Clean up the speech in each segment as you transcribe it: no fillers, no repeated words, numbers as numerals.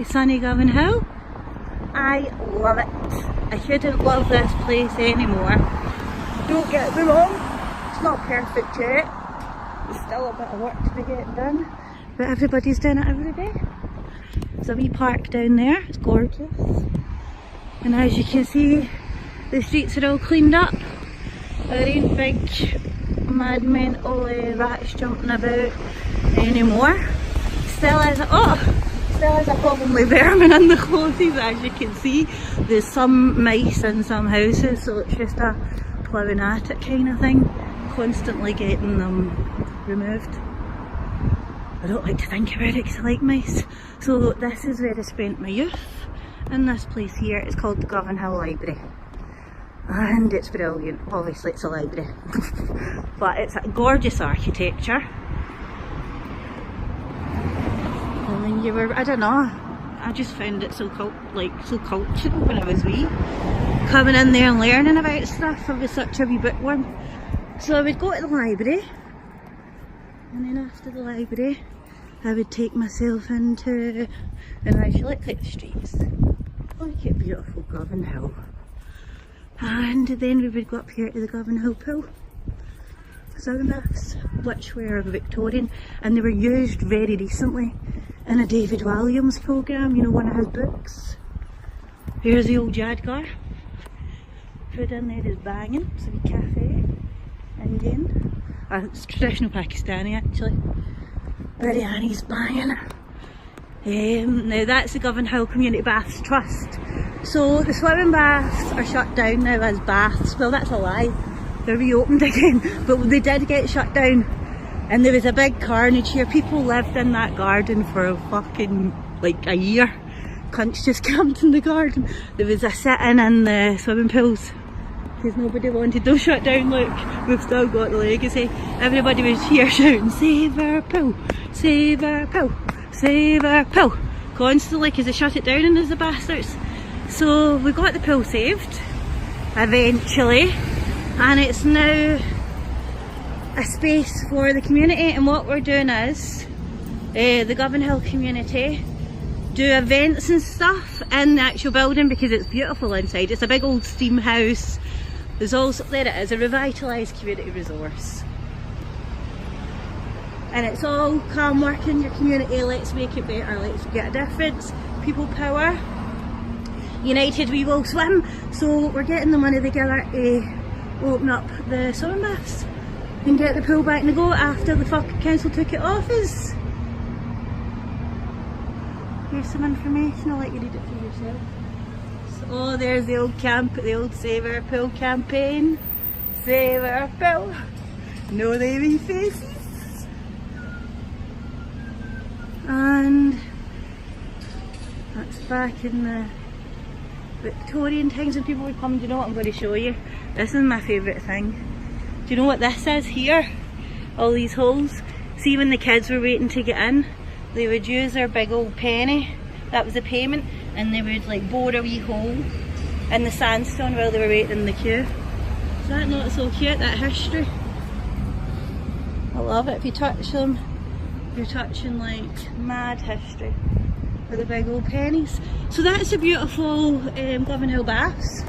sunny Govan Hill. I love it. I shouldn't love this place anymore. Don't get me wrong, it's not perfect yet. There's still a bit of work to be getting done, but everybody's doing it every day. There's a wee park down there, it's gorgeous. And as you can see, the streets are all cleaned up. There ain't big mad mental rats jumping about anymore. Still is a problem with vermin in the clothes, as you can see. There's some mice in some houses, so it's just a ploughing at it kind of thing, constantly getting them removed. I don't like to think about it because I like mice. So this is where I spent my youth, in this place here. It's called the Govan Hill Library. And it's brilliant. Obviously it's a library. But it's a gorgeous architecture. And then you were, I don't know, I just found it so cultural when I was wee. Coming in there and learning about stuff. I was such a wee bookworm. So I would go to the library, and then after the library I would take myself into, and I actually look at the streets. Look at beautiful Govan Hill. And then we would go up here to the Govan Hill pool. Swimming baths, which were Victorian, and they were used very recently in a David Williams programme, you know, one of his books. Here's the old Yadgar. Food in there is banging, it's a wee cafe. Indian. It's traditional Pakistani actually. Biryani's banging. Now that's the Govan Hill Community Baths Trust. So the swimming baths are shut down now as baths. Well, that's a lie. They're reopened again, but they did get shut down. And there was a big carnage here. People lived in that garden for fucking like a year. Cunts just camped in the garden. There was a sit-in in the swimming pools because nobody wanted them shut down. Look, we've still got the legacy. Everybody was here shouting, save our pool, save our pool, save our pool, constantly, because they shut it down and there's the bastards. So we got the pool saved eventually, and it's now a space for the community. And what we're doing is the Govan Hill community do events and stuff in the actual building because it's beautiful inside. It's a big old steam house. There's also, there it is, a revitalised community resource. And it's all come work in your community, let's make it better, let's get a difference, people power, united we will swim. So we're getting the money together to open up the swimming baths and get the pool back in the go after the fucking council took it off us. Here's some information, I'll let you read it for yourself. Oh, there's the old the old Save Our Pool campaign. Save our pool. No they wee faces. And that's back in the Victorian times when people would come. Do you know what I'm going to show you? This is my favourite thing. Do you know what this is here? All these holes. See, when the kids were waiting to get in, they would use their big old penny, that was the payment, and they would like bore a wee hole in the sandstone while they were waiting in the queue. Is that not so cute, that history? I love it. If you touch them, you're touching like mad history with the big old pennies. So that's a beautiful Govan Hill baths.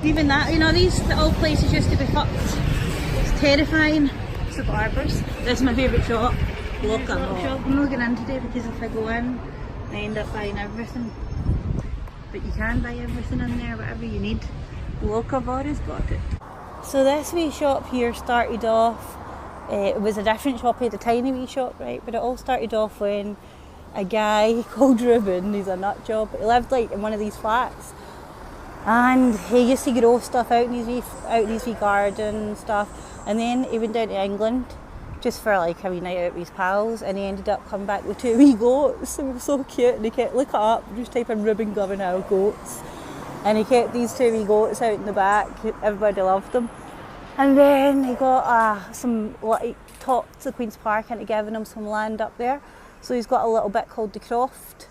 Even that, you know, these old places used to be fucked. It's terrifying. It's the barbers. This is my favourite shop. Look at shop. I'm not going in today because if I go in, I end up buying everything. But you can buy everything in there, whatever you need. Locavara's got it. So this wee shop here started off, it was a different shop, he had a tiny wee shop, right? But it all started off when a guy called Ruben, he's a nut job, he lived like in one of these flats. And he used to grow stuff out in these wee garden stuff. And then he went down to England just for like a wee night out with his pals, and he ended up coming back with 2 wee goats. They were so cute, and he kept, look it up, just type in Ruben Govan Hill goats. And he kept these 2 wee goats out in the back, everybody loved them. And then he got some like talked to Queen's Park into giving him some land up there. So he's got a little bit called the Croft.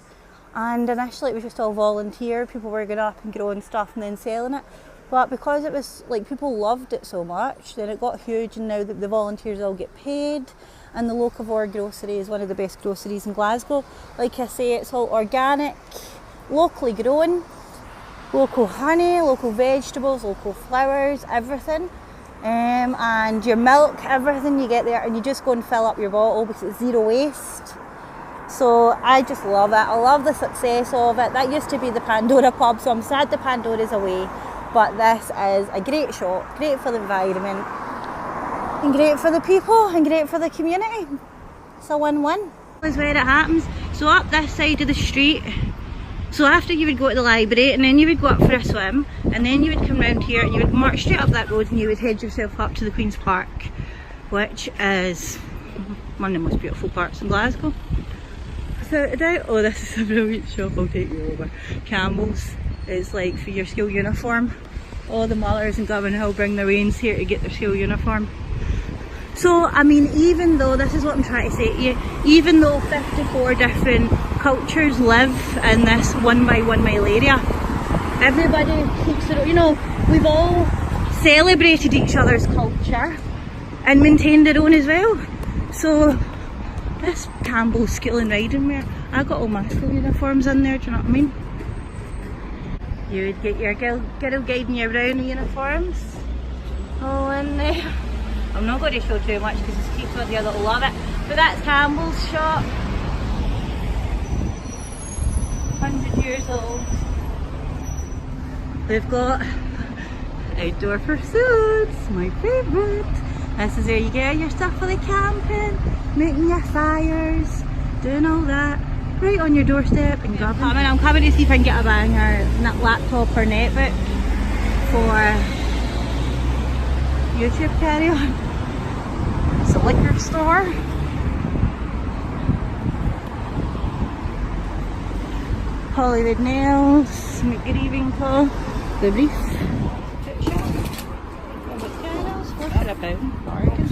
And initially it was just all volunteer, people were going up and growing stuff and then selling it. But because it was like people loved it so much, then it got huge, and now the volunteers all get paid. And the Locavore grocery is one of the best groceries in Glasgow. Like I say, it's all organic, locally grown, local honey, local vegetables, local flowers, everything. And your milk, everything you get there, and you just go and fill up your bottle because it's zero waste. So I just love it. I love the success of it. That used to be the Pandora pub, so I'm sad the Pandora's away. But this is a great shop, great for the environment, and great for the people, and great for the community. It's a win-win. This is where it happens. So up this side of the street, so after you would go to the library, and then you would go up for a swim, and then you would come round here, and you would march straight up that road, and you would head yourself up to the Queen's Park, which is one of the most beautiful parks in Glasgow. Without a doubt. Oh, this is a brilliant shop, I'll take you over. Campbell's. It's like for your school uniform. All the Mullers and GROBNOB bring their wains here to get their school uniform. So, I mean, even though, this is what I'm trying to say to you, even though 54 different cultures live in this 1 by 1 mile area, everybody keeps it, you know, we've all celebrated each other's culture and maintained their own as well. So, this Campbell's School and Riding Wear, I got all my school uniforms in there, do you know what I mean? You would get your girl guiding you around the uniforms all in there. I'm not going to show too much because there's people here that will love it. But that's Campbell's shop. 100 years old. They've got outdoor pursuits, my favourite. This is where you get your stuff for the camping, making your fires, doing all that. Right on your doorstep and grabbing. I'm coming to see if I can get a banger laptop or netbook for YouTube carry on. It's a liquor store. Hollywood Nails, McGreeving Co. The Reef. Foot shop. McDonald's, £4 bargain.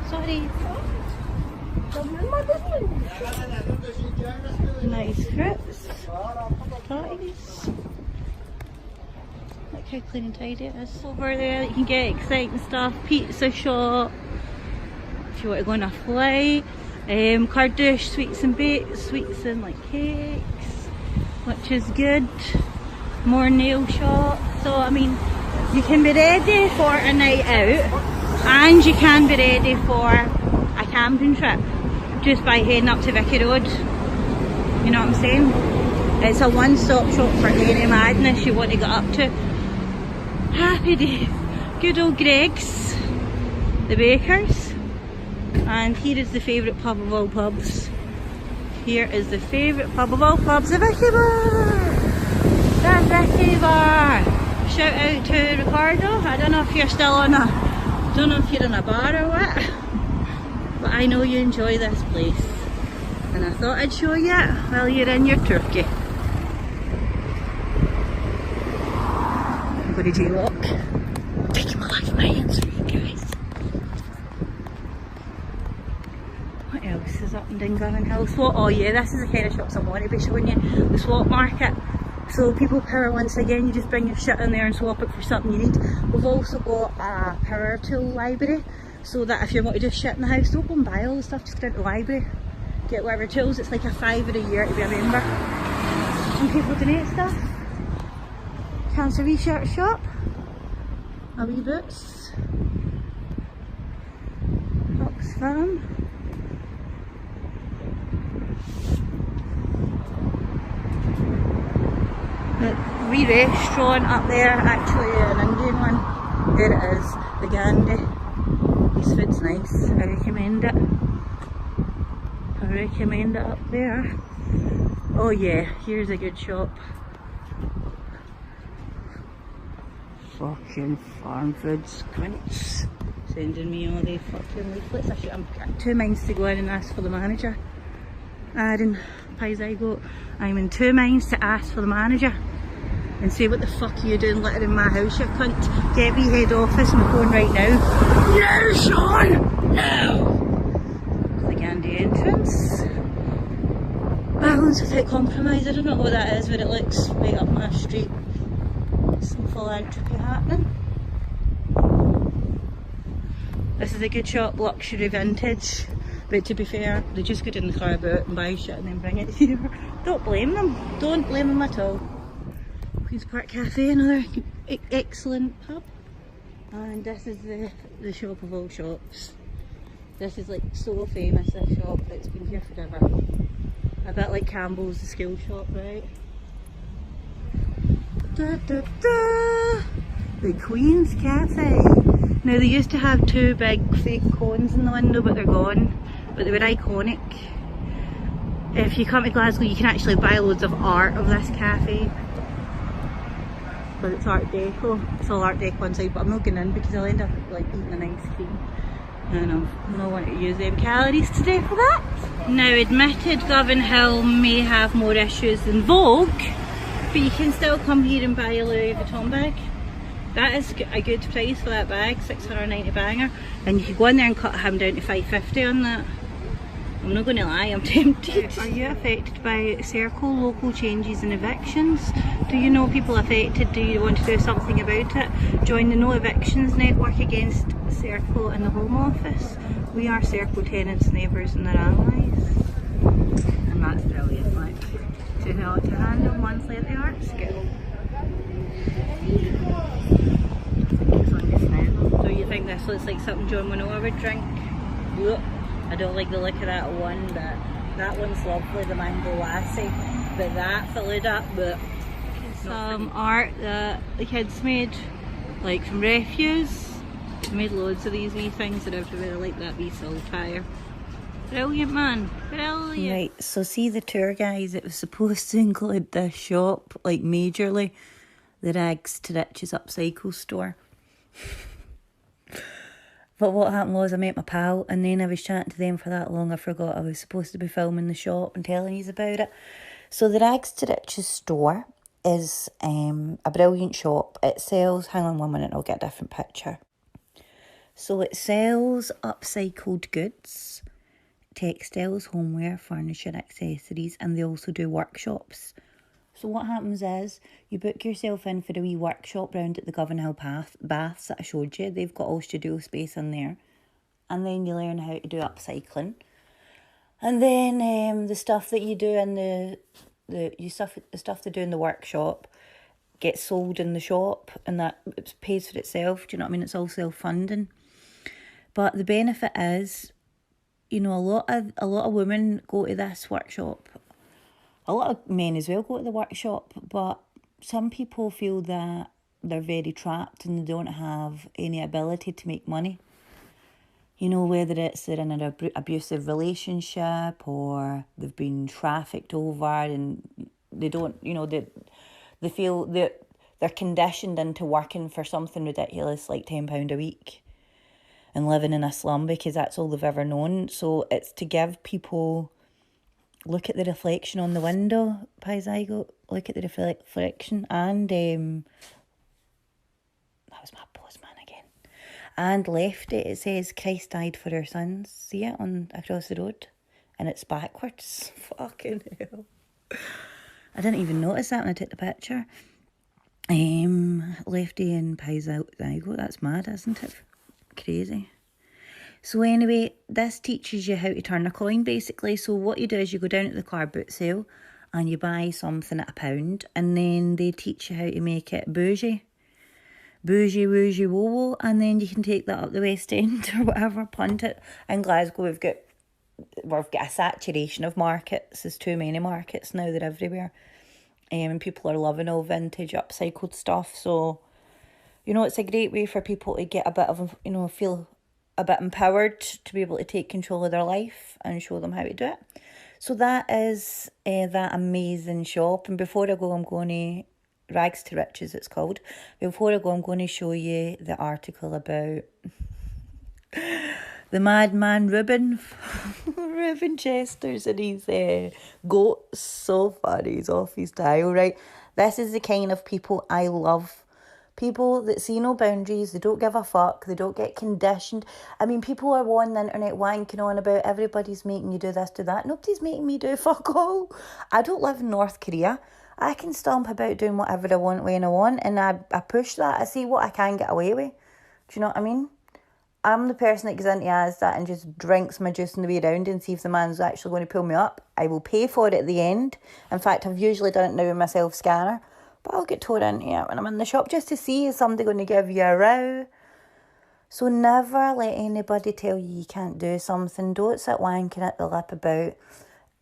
Sorry. Nice grips. Toys. Look how clean and tidy it is. Over there you can get exciting stuff. Pizza shop. If you want to go on a flight. Cardish sweets and bakes, sweets and like cakes, which is good. More nail shop. So I mean, you can be ready for a night out, and you can be ready for a camping trip just by heading up to Vicky Road. You know what I'm saying? It's a one-stop shop for any madness you want to get up to. Happy days. Good old Greg's, the bakers. And here is the favourite pub of all pubs. Here is the favourite pub of all pubs, the Vicky Bar! The Vicky Bar! Shout out to Ricardo. I don't know if you're still on a, don't know if you're in a bar or what, but I know you enjoy this place. And I thought I'd show you it while you're in your turkey. I'm going to jaywalk. Taking my life in my hands for you guys. What else is up in Dingarvan Hill? SWAT, oh yeah, this is the kind of shops I want to be showing you. The SWAT market. So people power, once again, you just bring your shit in there and swap it for something you need. We've also got a power tool library, so that if you want to do shit in the house, don't go and buy all the stuff, just go into the library. Get whatever tools, it's like a £5 a year to be a member. And people donate stuff. Cancer research shop. A wee boots. Oxfam. A wee restaurant up there, actually an Indian one. There it is, the Gandhi. This food's nice, I recommend it. I recommend it up there. Oh yeah, here's a good shop. Fucking farm foods, quints. Sending me all the fucking leaflets. I'm got 2 minds to go in and ask for the manager. Aaron Paizygo, I'm in 2 minds to ask for the manager and say, what the fuck are you doing littering my house, you cunt? Get me head office on the phone right now. No, Sean! No! The Gandhi entrance. Balance without compromise. I don't know what that is, but it looks right up my street. Some philanthropy happening. This is a good shop, luxury vintage. But to be fair, they just go in the car about and buy shit and then bring it here. Don't blame them. Don't blame them at all. Queen's Park Cafe, another excellent pub. And this is the shop of all shops. This is like so famous, this shop. It's been here forever. A bit like Campbell's, the school shop, right? Da, da, da. The Queen's Cafe. Now they used to have two big fake cones in the window, but they're gone. But they were iconic. If you come to Glasgow, you can actually buy loads of art of this cafe. But it's art deco. It's all art deco inside, but I'm not going in because I'll end up like eating an ice cream. And I don't want to use them calories today for that. Now admitted, Govan Hill may have more issues than Vogue, but you can still come here and buy a Louis Vuitton bag. That is a good price for that bag, 690 banger. And you could go in there and cut him down to 550 on that. I'm not going to lie, I'm tempted. Are you affected by Circle, local changes and evictions? Do you know people affected? Do you want to do something about it? Join the No Evictions Network against Circle and the Home Office. We are Circle tenants, neighbours and their allies. And that's brilliant, like, to handle monthly at the art school. Do you think this looks like something John Manoa would drink? Look. I don't like the look of that one, but that one's lovely, the mango lassie. But that filled up, but some art that the kids made, like from refuse. They made loads of these wee things that everywhere, like that wee saltire. Brilliant, man, brilliant. Right, so see the tour guys, it was supposed to include this shop, like majorly, the Rags to Riches upcycle store. But what happened was I met my pal and then I was chatting to them for that long I forgot I was supposed to be filming the shop and telling you about it. So the Rags to Riches store is a brilliant shop. It sells, hang on 1 minute, I'll get a different picture. So it sells upcycled goods, textiles, homeware, furniture, accessories, and they also do workshops. So what happens is, you book yourself in for a wee workshop round at the Govan Hill baths that I showed you. They've got all studio space in there. And then you learn how to do upcycling. And then the stuff that you do in the stuff they do in the workshop gets sold in the shop, and that it pays for itself. Do you know what I mean? It's all self-funding. But the benefit is, you know, a lot of women go to this workshop. A lot of men as well go to the workshop, but some people feel that they're very trapped and they don't have any ability to make money. You know, whether it's they're in an abusive relationship or they've been trafficked over and they don't, you know, they feel that they're conditioned into working for something ridiculous like £10 a week and living in a slum because that's all they've ever known. So it's to give people... Look at the reflection on the window, Paisago. Look at the reflection. And that was my postman again. And left it says, Christ died for our sins. See it on across the road? And it's backwards. Fucking hell. I didn't even notice that when I took the picture. Lefty and Paisago. That's mad, isn't it? Crazy. So anyway, this teaches you how to turn a coin, basically. So what you do is you go down to the car boot sale and you buy something at £1, and then they teach you how to make it bougie. Bougie, woogie, woo, and then you can take that up the West End or whatever, punt it. In Glasgow, we've got a saturation of markets. There's too many markets now, they're everywhere. And people are loving all vintage, upcycled stuff. So, you know, it's a great way for people to get a bit of, you know, feel... a bit empowered to be able to take control of their life and show them how to do it. So that is that amazing shop. And before I go, I'm going to... Rags to Riches, it's called. Before I go, I'm going to show you the article about the madman Reuben. Reuben Chester's and his goats. So funny, he's off his dial, right? This is the kind of people I love. People that see no boundaries, they don't give a fuck, they don't get conditioned. I mean, people are on the internet wanking on about everybody's making you do this, do that. Nobody's making me do fuck all. I don't live in North Korea. I can stomp about doing whatever I want when I want, and I push that. I see what I can get away with. Do you know what I mean? I'm the person that goes into Asda and just drinks my juice on the way around and see if the man's actually going to pull me up. I will pay for it at the end. In fact, I've usually done it now with my self-scanner. But I'll get towed into it when I'm in the shop just to see, is somebody going to give you a row? So never let anybody tell you can't do something. Don't sit wanking at the lip about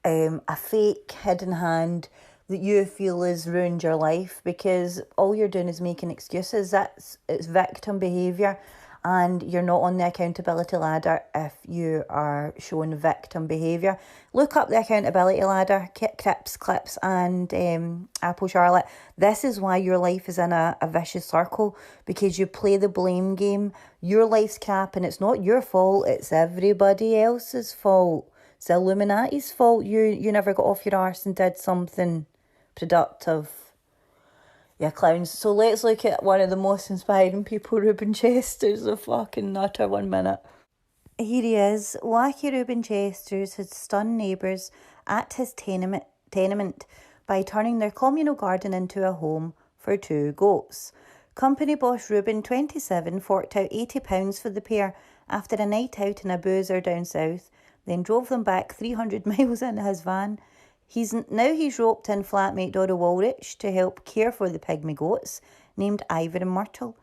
a fake hidden hand that you feel has ruined your life, because all you're doing is making excuses. It's victim behaviour, and you're not on the accountability ladder if you are showing victim behaviour. Look up the accountability ladder, Crips, Clips and Apple Charlotte. This is why your life is in a vicious circle, because you play the blame game. Your life's crap and it's not your fault, it's everybody else's fault. It's the Illuminati's fault you never got off your arse and did something productive. Yeah, clowns. So let's look at one of the most inspiring people, Ruben Chester's a fucking nutter. 1 minute. Here he is. Wacky Ruben Chesters had stunned neighbours at his tenement by turning their communal garden into a home for 2 goats. Company boss Ruben, 27, forked out £80 for the pair after a night out in a boozer down south, then drove them back 300 miles in his van. He's roped in flatmate Dora Walrich to help care for the pygmy goats, named Ivor and Myrtle,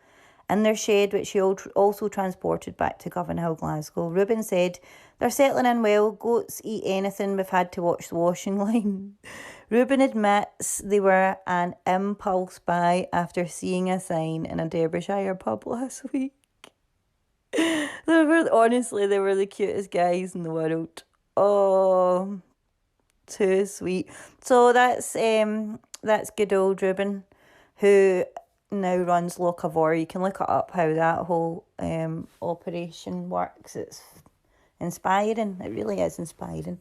in their shed, which he also transported back to Govanhill, Glasgow. Ruben said, "They're settling in well. Goats eat anything. We've had to watch the washing line." Ruben admits they were an impulse buy after seeing a sign in a Derbyshire pub last week. They were the cutest guys in the world. Oh, too sweet. So that's good old Ruben, who now runs Locavor. You can look it up how that whole operation works. It's inspiring. It really is inspiring.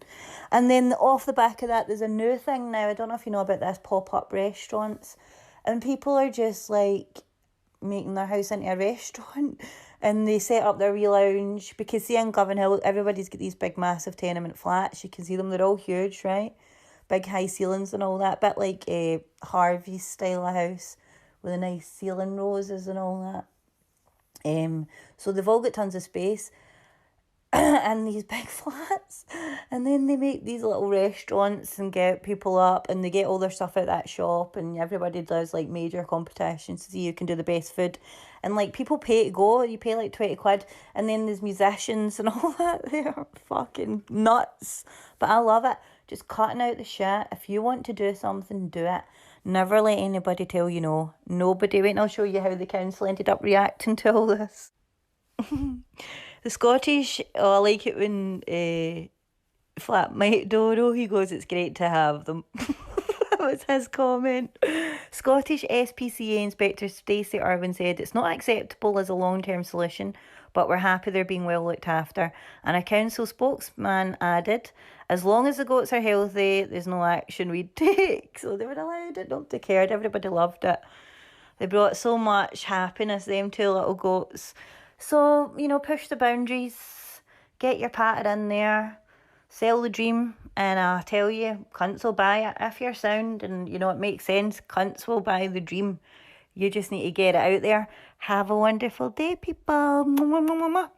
And then off the back of that, there's a new thing now. I don't know if you know about this, pop-up restaurants, and people are just like making their house into a restaurant. And they set up their wee lounge, because see in Govanhill, everybody's got these big massive tenement flats. You can see them, they're all huge, right? Big high ceilings and all that. Bit like a Harvey's style of house with a nice ceiling roses and all that. So they've all got tons of space and these big flats. And then they make these little restaurants and get people up, and they get all their stuff out that shop, and everybody does like major competitions to see who can do the best food. And like people pay to go, you pay like 20 quid, and then there's musicians and all that. They are fucking nuts. But I love it. Just cutting out the shit. If you want to do something, do it. Never let anybody tell you no. Nobody. Wait and I'll show you how the council ended up reacting to all this. The Scottish, I like it when flatmate Doro, he goes, "It's great to have them." That was his comment. Scottish SPCA Inspector Stacey Irwin said, "It's not acceptable as a long-term solution, but we're happy they're being well looked after." And a council spokesman added, "As long as the goats are healthy, there's no action we'd take." So they were allowed it, nobody cared, everybody loved it. They brought so much happiness, them 2 little goats. So, push the boundaries, get your patter in there, sell the dream, and I tell you, cunts will buy it. If you're sound and, it makes sense, cunts will buy the dream. You just need to get it out there. Have a wonderful day, people. Mwah, mwah, mwah, mwah.